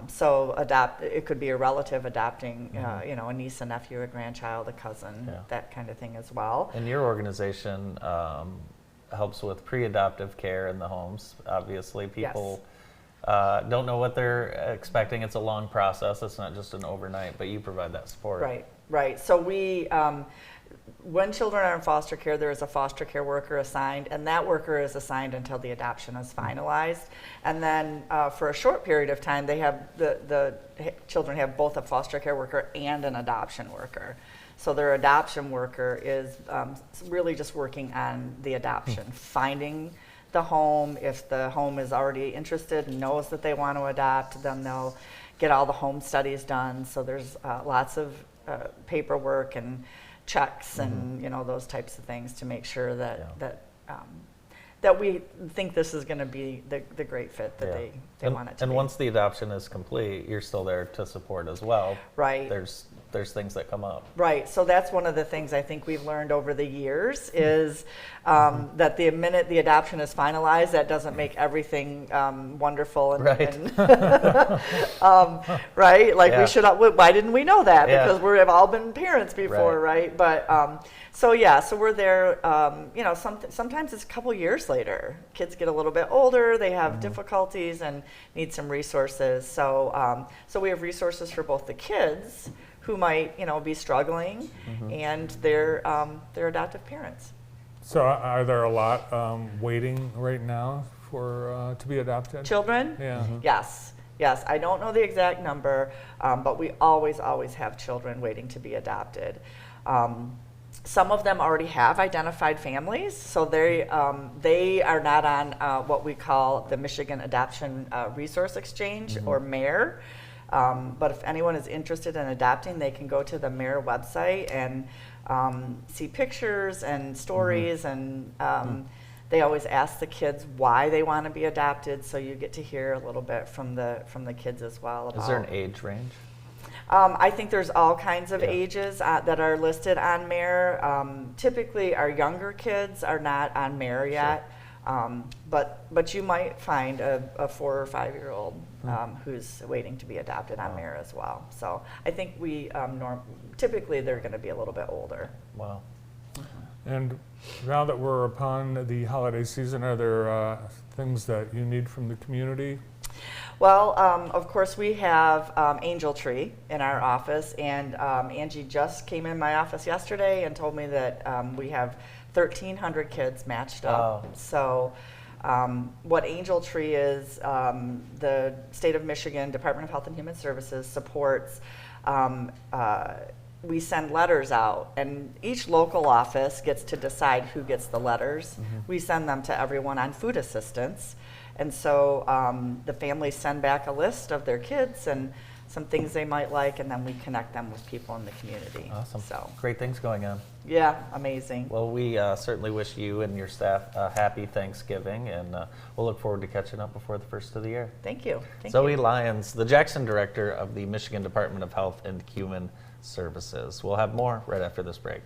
So it could be a relative adopting, a niece, a nephew, a grandchild, a cousin, that kind of thing as well. And your organization helps with pre-adoptive care in the homes. Obviously, people don't know what they're expecting. It's a long process. It's not just an overnight, but you provide that support. Right. So we, when children are in foster care, there is a foster care worker assigned, and that worker is assigned until the adoption is finalized. And then for a short period of time, they have the children have both a foster care worker and an adoption worker. So their adoption worker is really just working on the adoption, finding the home. If the home is already interested and knows that they want to adopt, then they'll get all the home studies done. So there's lots of paperwork and checks and those types of things to make sure that we think this is going to be the great fit that they want it to be. And once the adoption is complete, you're still there to support as well. Right. There's there's things that come up. Right. So that's one of the things I think we've learned over the years is that the minute the adoption is finalized, that doesn't make everything wonderful. And, Right. Right. Like Yeah. we should. Why didn't we know that? Yeah. Because we've all been parents before, right? But so yeah. So we're there. You know, sometimes it's a couple years later. Kids get a little bit older. They have difficulties and need some resources. So so we have resources for both the kids who might, you know, be struggling, and their adoptive parents. So are there a lot waiting right now for to be adopted? Children? Yeah. Yes. Yes. I don't know the exact number, but we always have children waiting to be adopted. Some of them already have identified families, so they are not on what we call the Michigan Adoption Resource Exchange, or MARE. But if anyone is interested in adopting, they can go to the MARE website and see pictures and stories, and they always ask the kids why they want to be adopted, so you get to hear a little bit from the kids as well. About, Is there an age range? I think there's all kinds of ages that are listed on MARE. Typically, our younger kids are not on MARE yet, but you might find a 4 or 5 year old who's waiting to be adopted on MARE as well. So I think we typically they're going to be a little bit older. Wow. And now that we're upon the holiday season, are there things that you need from the community? Well, of course, we have Angel Tree in our office, and Angie just came in my office yesterday and told me that we have 1,300 kids matched up. Wow. So what Angel Tree is, the state of Michigan Department of Health and Human Services supports. We send letters out, and each local office gets to decide who gets the letters. We send them to everyone on food assistance. And so the families send back a list of their kids and some things they might like, and then we connect them with people in the community. Awesome. So Great things going on. yeah, amazing. Well, we certainly wish you and your staff a happy Thanksgiving, and we'll look forward to catching up before the first of the year. Thank you. Thank Zoe you. Lyons, the Jackson Director of the Michigan Department of Health and Human Services. We'll have more right after this break.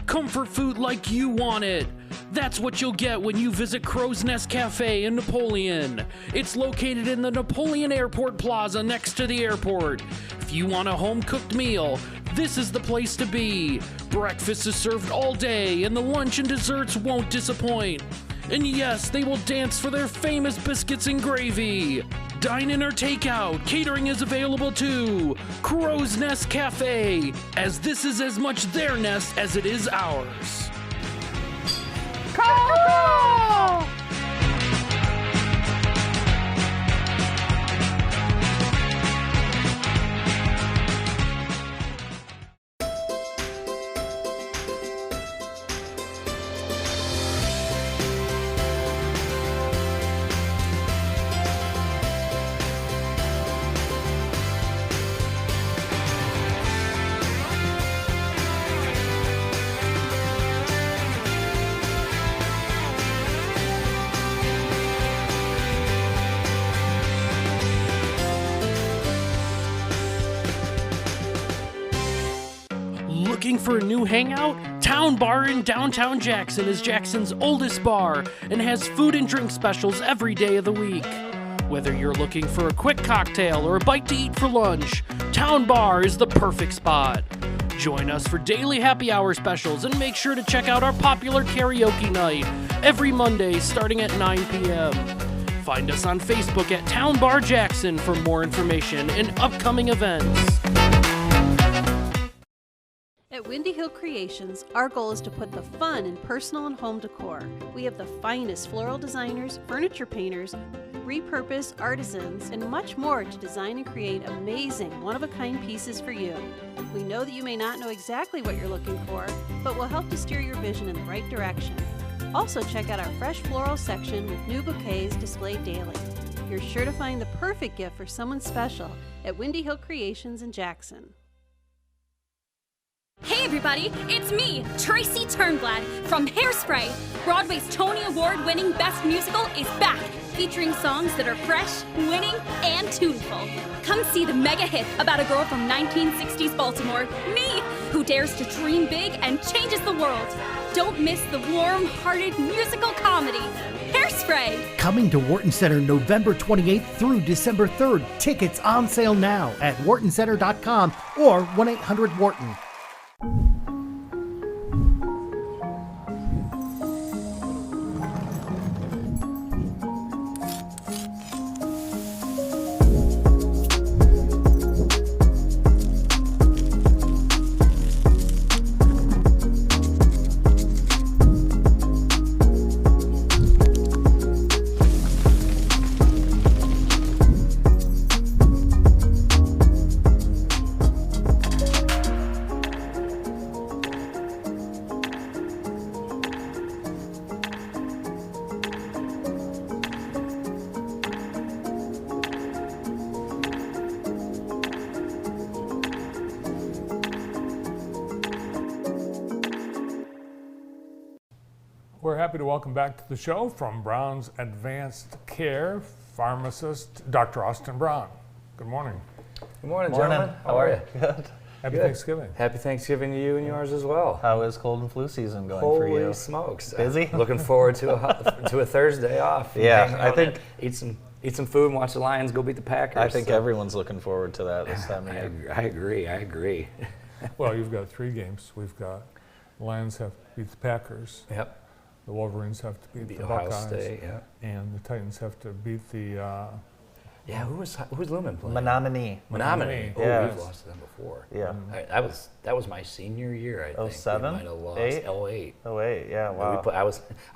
Comfort food like you want it. That's what you'll get when you visit Crow's Nest Cafe in Napoleon. It's located in the Napoleon Airport Plaza next to the airport. If you want a home-cooked meal, this is the place to be. Breakfast is served all day, and the lunch and desserts won't disappoint. And yes, they will dance for their famous biscuits and gravy. Dine-in or takeout, catering is available too. Crow's Nest Cafe, as this is as much their nest as it is ours. Looking for a new hangout? Town Bar in downtown Jackson is Jackson's oldest bar and has food and drink specials every day of the week. Whether you're looking for a quick cocktail or a bite to eat for lunch, Town Bar is the perfect spot. Join us for daily happy hour specials and make sure to check out our popular karaoke night every Monday starting at 9 p.m. Find us on Facebook at Town Bar Jackson for more information and upcoming events. At Windy Hill Creations, our goal is to put the fun in personal and home decor. We have the finest floral designers, furniture painters, repurposed artisans, and much more to design and create amazing, one-of-a-kind pieces for you. We know that you may not know exactly what you're looking for, but we'll help to steer your vision in the right direction. Also, check out our fresh floral section with new bouquets displayed daily. You're sure to find the perfect gift for someone special at Windy Hill Creations in Jackson. Hey everybody, it's me, Tracy Turnblad from Hairspray. Broadway's Tony Award-winning Best Musical is back, featuring songs that are fresh, winning, and tuneful. Come see the mega hit about a girl from 1960s Baltimore, me, who dares to dream big and changes the world. Don't miss the warm-hearted musical comedy, Hairspray. Coming to Wharton Center November 28th through December 3rd. Tickets on sale now at whartoncenter.com or 1-800-WHARTON. We're happy to welcome back to the show from Brown's Advanced Care pharmacist, Dr. Austin Brown. Good morning. Good morning, gentlemen. How are you? Good. Happy Good. Thanksgiving. Happy Thanksgiving to you and yours as well. How is cold and flu season going for you? Holy smokes! Busy? Looking forward to a Thursday off. Yeah, Hang I out think and eat some food and watch the Lions go beat the Packers. I think so. everyone's looking forward to that this time of year. I agree. Well, you've got 3 games. We've got the Lions have to beat the Packers. Yep. The Wolverines have to beat the Ohio Buckeyes. State, yeah. And the Titans have to beat the... who's Lumen playing? Menominee. Menominee. Oh, Yeah. we've lost to them before. Yeah. That was my senior year, I think. 07? We might have lost 08? 08. 08, yeah, wow.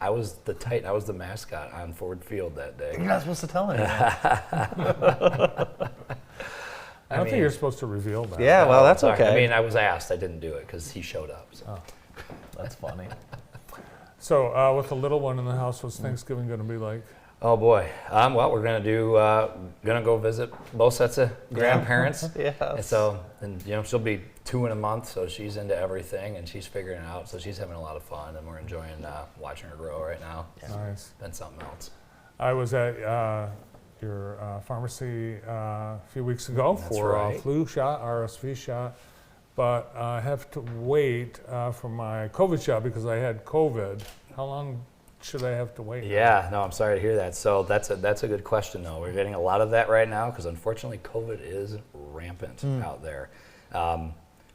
I was the Titan. I was the mascot on Ford Field that day. You're not supposed to tell anyone. I don't think you're supposed to reveal that. Yeah, well, that's Sorry. okay. I mean, I was asked. I didn't do it because he showed up. So. Oh. That's funny. So with the little one in the house, what's Thanksgiving going to be like? Oh boy. Well, we're gonna go visit both sets of grandparents. Yes. And so, she'll be 2 in a month, so she's into everything and she's figuring it out. So she's having a lot of fun, and we're enjoying watching her grow right now. Nice. Been something else. I was at your pharmacy a few weeks ago That's for right. a flu shot, RSV shot, but I have to wait for my COVID shot because I had COVID. How long should I have to wait? Yeah, no, I'm sorry to hear that. So that's a good question, though. We're getting a lot of that right now because unfortunately COVID is rampant out there.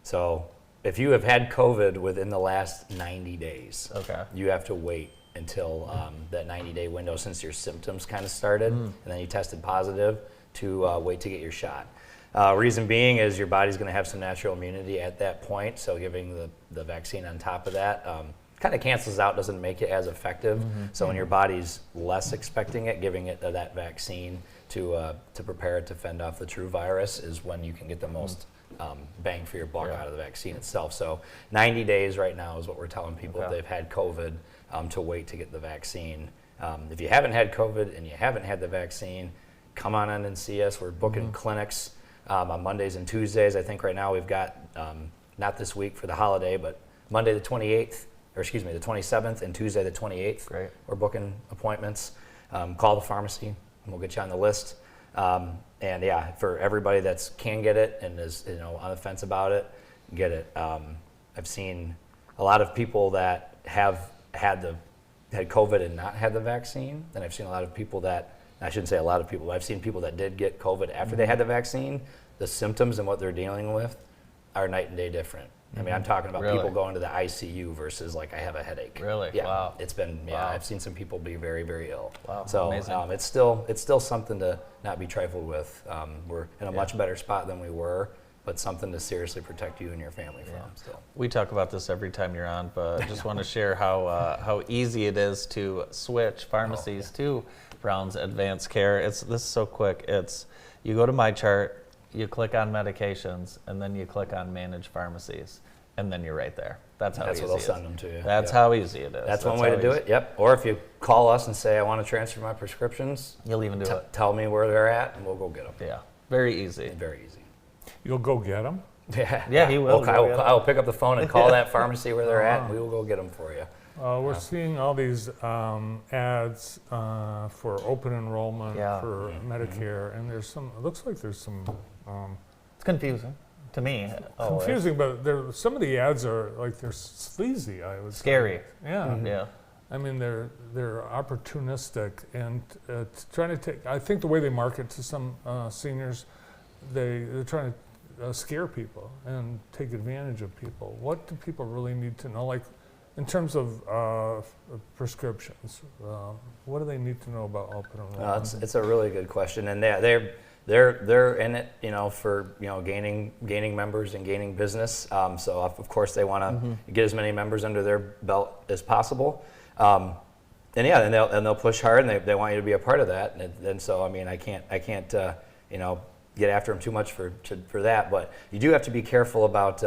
So if you have had COVID within the last 90 days, you have to wait until that 90-day window since your symptoms kind of started and then you tested positive to wait to get your shot. Reason being is your body's going to have some natural immunity at that point, so giving the vaccine on top of that kind of cancels out, doesn't make it as effective. So when your body's less expecting it, giving it that vaccine to prepare it to fend off the true virus is when you can get the most bang for your buck out of the vaccine itself. So 90 days right now is what we're telling people if they've had COVID to wait to get the vaccine. If you haven't had COVID and you haven't had the vaccine, come on in and see us. We're booking clinics on Mondays and Tuesdays. I think right now we've got, not this week for the holiday, but Monday the 28th, or excuse me, the 27th and Tuesday the 28th. Great. We're booking appointments. Call the pharmacy and we'll get you on the list. And yeah, for everybody that can get it and is on the fence about it, get it. I've seen a lot of people that have had COVID and not had the vaccine, and I've seen a lot of people that, I shouldn't say a lot of people, but I've seen people that did get COVID after they had the vaccine. The symptoms and what they're dealing with are night and day different. I mean, I'm talking about people going to the ICU versus like I have a headache. Really? Yeah. Wow. It's been I've seen some people be very, very ill. Wow. So Amazing. it's still something to not be trifled with. We're in a much better spot than we were, but something to seriously protect you and your family from. Still. We talk about this every time you're on, but I just want to share how easy it is to switch pharmacies to Brown's Advanced Care. This is so quick. You go to My Chart, you click on medications, and then you click on manage pharmacies, and then you're right there. That's how easy what they'll it is. send them to you. That's how easy it is. That's one way to do it. Yep. Or if you call us and say, I want to transfer my prescriptions, you'll even do it. Tell me where they're at, and we'll go get them. Yeah. Very easy. Very easy. You'll go get them? Yeah, he will. I'll pick up the phone and call that pharmacy where they're at, and we will go get them for you. We're seeing all these ads for open enrollment for Medicare, and there's some. It looks like there's some. It's confusing to me. Confusing, but some of the ads are like they're sleazy. I would scary. Say. Yeah. Yeah. I mean, they're opportunistic and trying to take. I think the way they market to some seniors, they're trying to scare people and take advantage of people. What do people really need to know? Like, in terms of prescriptions, what do they need to know about open enrollment? It's a really good question, and they're in it, for gaining members and gaining business. So of course they want to get as many members under their belt as possible. And they'll push hard, and they want you to be a part of that. And so I mean, I can't get after them too much for that. But you do have to be careful about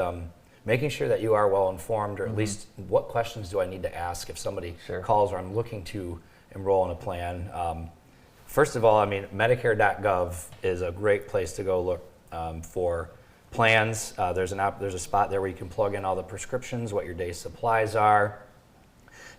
making sure that you are well informed, or at least what questions do I need to ask if somebody calls or I'm looking to enroll in a plan. First of all, I mean, Medicare.gov is a great place to go look for plans. There's a spot there where you can plug in all the prescriptions, what your day's supplies are.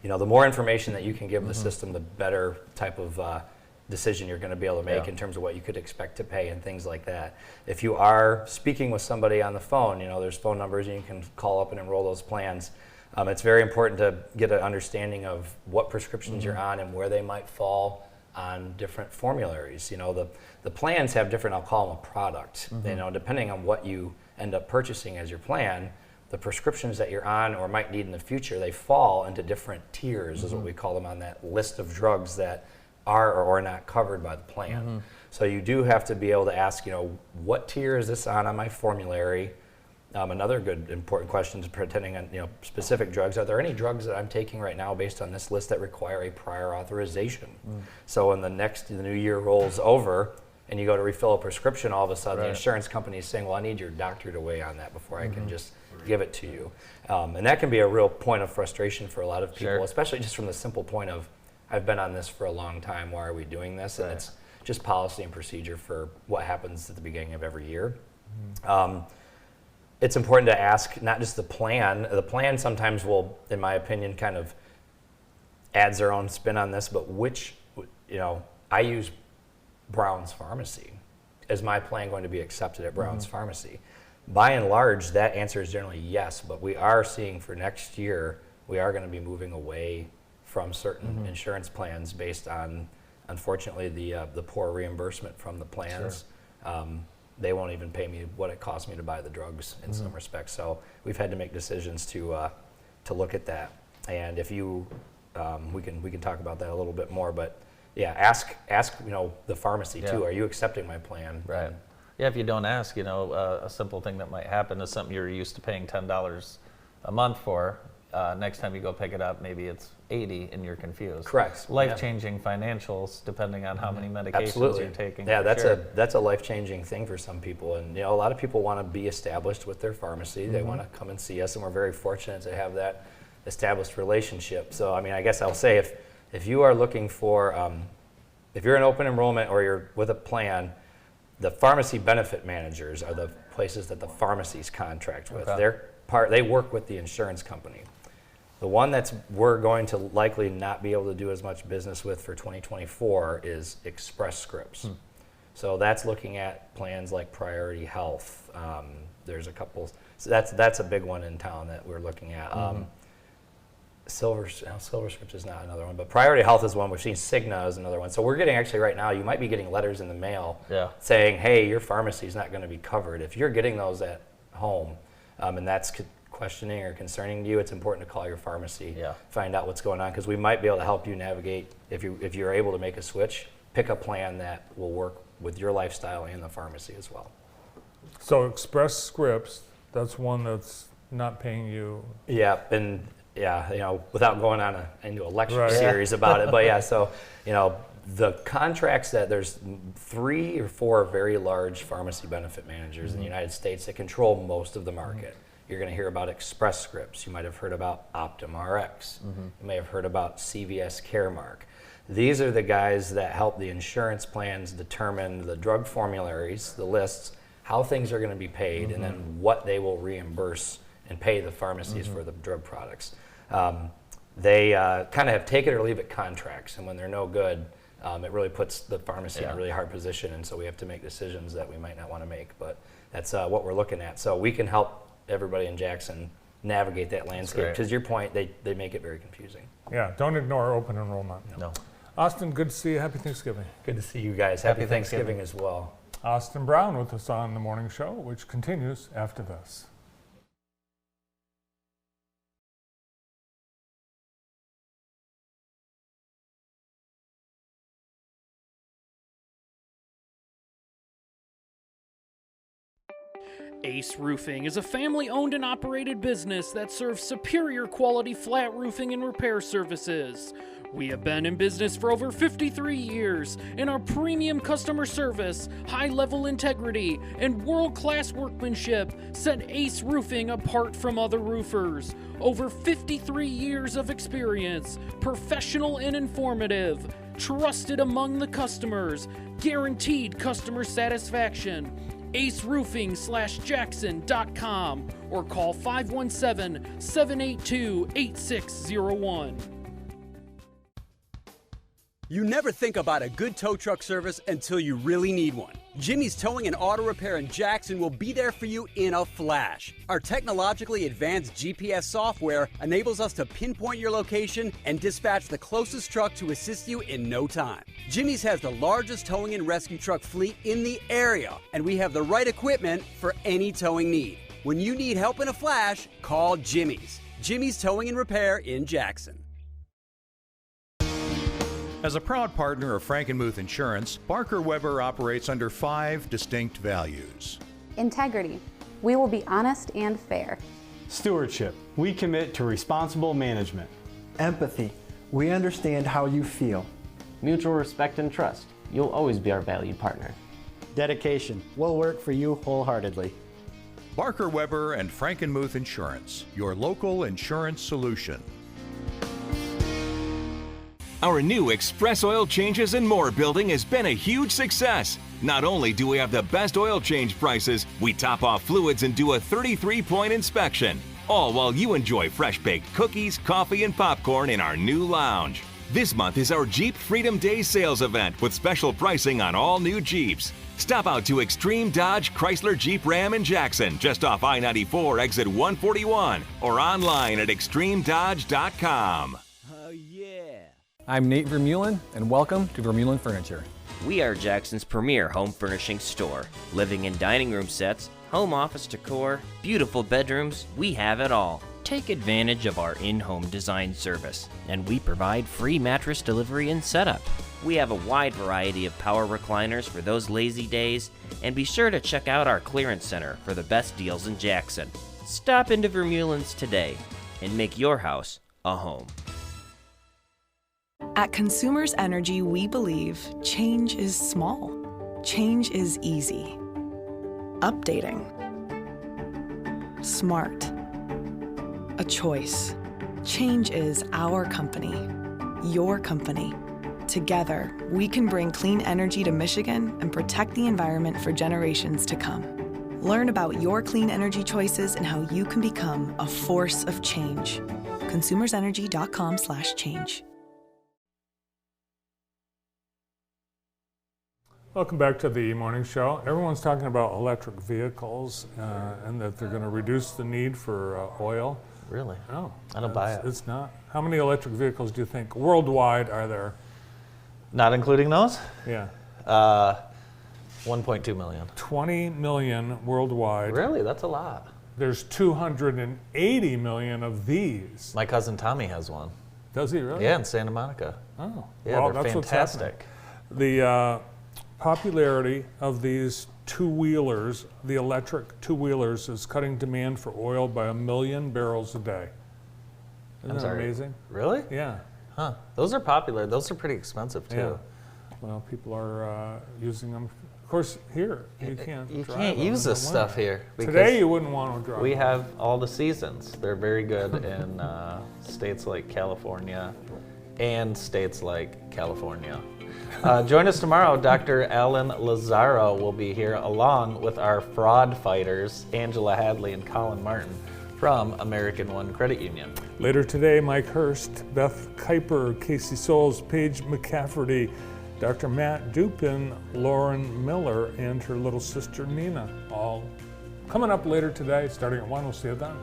The more information that you can give the system, the better type of decision you're going to be able to make in terms of what you could expect to pay and things like that. If you are speaking with somebody on the phone, there's phone numbers and you can call up and enroll those plans. It's very important to get an understanding of what prescriptions you're on and where they might fall on different formularies. The plans have different, I'll call them a product. Depending on what you end up purchasing as your plan, the prescriptions that you're on or might need in the future, they fall into different tiers, is what we call them on that list of drugs that are or are not covered by the plan. So you do have to be able to ask, what tier is this on my formulary? Another good important question is pertaining on specific drugs. Are there any drugs that I'm taking right now based on this list that require a prior authorization? So when the new year rolls over and you go to refill a prescription, all of a sudden the insurance company is saying, well, I need your doctor to weigh on that before I can just give it to you. And that can be a real point of frustration for a lot of people, especially just from the simple point of, I've been on this for a long time, why are we doing this? And it's just policy and procedure for what happens at the beginning of every year. It's important to ask not just the plan. The plan sometimes will, in my opinion, kind of adds their own spin on this, but I use Brown's Pharmacy. Is my plan going to be accepted at Brown's Pharmacy? By and large, that answer is generally yes, but we are seeing for next year, we are going to be moving away from certain insurance plans based on, unfortunately, the poor reimbursement from the plans. They won't even pay me what it costs me to buy the drugs in some respects. So we've had to make decisions to look at that. And if you, we can talk about that a little bit more. But yeah, ask the pharmacy too. Are you accepting my plan? Right. Yeah. If you don't ask, a simple thing that might happen is something you're used to paying $10 a month for. Next time you go pick it up, maybe it's $80 and you're confused. Correct. Life-changing financials, depending on how many medications you're taking. Yeah, that's a life-changing thing for some people, and a lot of people want to be established with their pharmacy. They want to come and see us, and we're very fortunate to have that established relationship. So, I mean, I guess I'll say if you are looking for, if you're in open enrollment or you're with a plan, the pharmacy benefit managers are the places that the pharmacies contract with. They work with the insurance company. The one we're going to likely not be able to do as much business with for 2024 is Express Scripts. So that's looking at plans like Priority Health. There's a couple. So that's a big one in town that we're looking at. Silver Scripts is not another one, but Priority Health is one. We've seen Cigna is another one. So we're getting actually right now, you might be getting letters in the mail saying, hey, your pharmacy is not going to be covered. If you're getting those at home and that's questioning or concerning you, it's important to call your pharmacy, find out what's going on, because we might be able to help you navigate. If you're able to make a switch, pick a plan that will work with your lifestyle and the pharmacy as well. So Express Scripts, that's one that's not paying you. Yeah, and without going on into a lecture series about it, but so the contracts that there's 3 or 4 very large pharmacy benefit managers in the United States that control most of the market. You're going to hear about Express Scripts. You might have heard about Optum Rx. You may have heard about CVS Caremark. These are the guys that help the insurance plans determine the drug formularies, the lists, how things are going to be paid, and then what they will reimburse and pay the pharmacies for the drug products. They kind of have take it or leave it contracts, and when they're no good, it really puts the pharmacy in a really hard position, and so we have to make decisions that we might not want to make, but that's what we're looking at. So we can help everybody in Jackson navigate that landscape. To your point, they make it very confusing. Yeah, don't ignore open enrollment. No. Austin, good to see you. Happy Thanksgiving. Good to see you guys. Happy Thanksgiving as well. Austin Brown with us on The Morning Show, which continues after this. Ace Roofing is a family-owned and operated business that serves superior quality flat roofing and repair services. We have been in business for over 53 years, and our premium customer service, high-level integrity, and world-class workmanship set Ace Roofing apart from other roofers. Over 53 years of experience, professional and informative, trusted among the customers, guaranteed customer satisfaction. aceroofing/jackson.com or call 517-782-8601. You never think about a good tow truck service until you really need one. Jimmy's Towing and Auto Repair in Jackson will be there for you in a flash. Our technologically advanced GPS software enables us to pinpoint your location and dispatch the closest truck to assist you in no time. Jimmy's has the largest towing and rescue truck fleet in the area, and we have the right equipment for any towing need. When you need help in a flash, call Jimmy's. Jimmy's Towing and Repair in Jackson. As a proud partner of Frankenmuth Insurance, Barker Weber operates under 5 distinct values. Integrity. We will be honest and fair. Stewardship. We commit to responsible management. Empathy. We understand how you feel. Mutual respect and trust. You'll always be our valued partner. Dedication. We'll work for you wholeheartedly. Barker Weber and Frankenmuth Insurance, your local insurance solution. Our new Express Oil Changes and More building has been a huge success. Not only do we have the best oil change prices, we top off fluids and do a 33-point inspection. All while you enjoy fresh-baked cookies, coffee, and popcorn in our new lounge. This month is our Jeep Freedom Day sales event with special pricing on all new Jeeps. Stop out to Extreme Dodge Chrysler Jeep Ram in Jackson, just off I-94 exit 141, or online at extremedodge.com. I'm Nate Vermeulen, and welcome to Vermeulen Furniture. We are Jackson's premier home furnishing store. Living and dining room sets, home office decor, beautiful bedrooms, we have it all. Take advantage of our in-home design service, and we provide free mattress delivery and setup. We have a wide variety of power recliners for those lazy days, and be sure to check out our clearance center for the best deals in Jackson. Stop into Vermeulen's today and make your house a home. At Consumers Energy, we believe change is small. Change is easy. Updating. Smart. A choice. Change is our company. Your company. Together, we can bring clean energy to Michigan and protect the environment for generations to come. Learn about your clean energy choices and how you can become a force of change. consumersenergy.com/change. Welcome back to the morning show. Everyone's talking about electric vehicles and that they're going to reduce the need for oil. Really? No. I don't buy it. It's not. How many electric vehicles do you think worldwide are there? Not including those? Yeah. 1.2 million. 20 million worldwide. Really? That's a lot. There's 280 million of these. My cousin Tommy has one. Does he really? Yeah, in Santa Monica. Oh. Yeah, well, they're that's fantastic. The popularity of these two-wheelers, the electric two-wheelers, is cutting demand for oil by 1 million barrels a day. Isn't that amazing? Really? Yeah. Huh. Those are popular. Those are pretty expensive too. Yeah. Well, people are using them. Of course, here you can't. You drive can't them use in this the stuff winter. here. Today you wouldn't want to drive. We them. have all the seasons. They're very good in states like California and states like California. Join us tomorrow. Dr. Alan Lazaro will be here along with our fraud fighters, Angela Hadley and Colin Martin from American One Credit Union. Later today, Mike Hurst, Beth Kuiper, Casey Souls, Paige McCafferty, Dr. Matt Dupin, Lauren Miller, and her little sister Nina, all coming up later today, starting at 1. We'll see you then.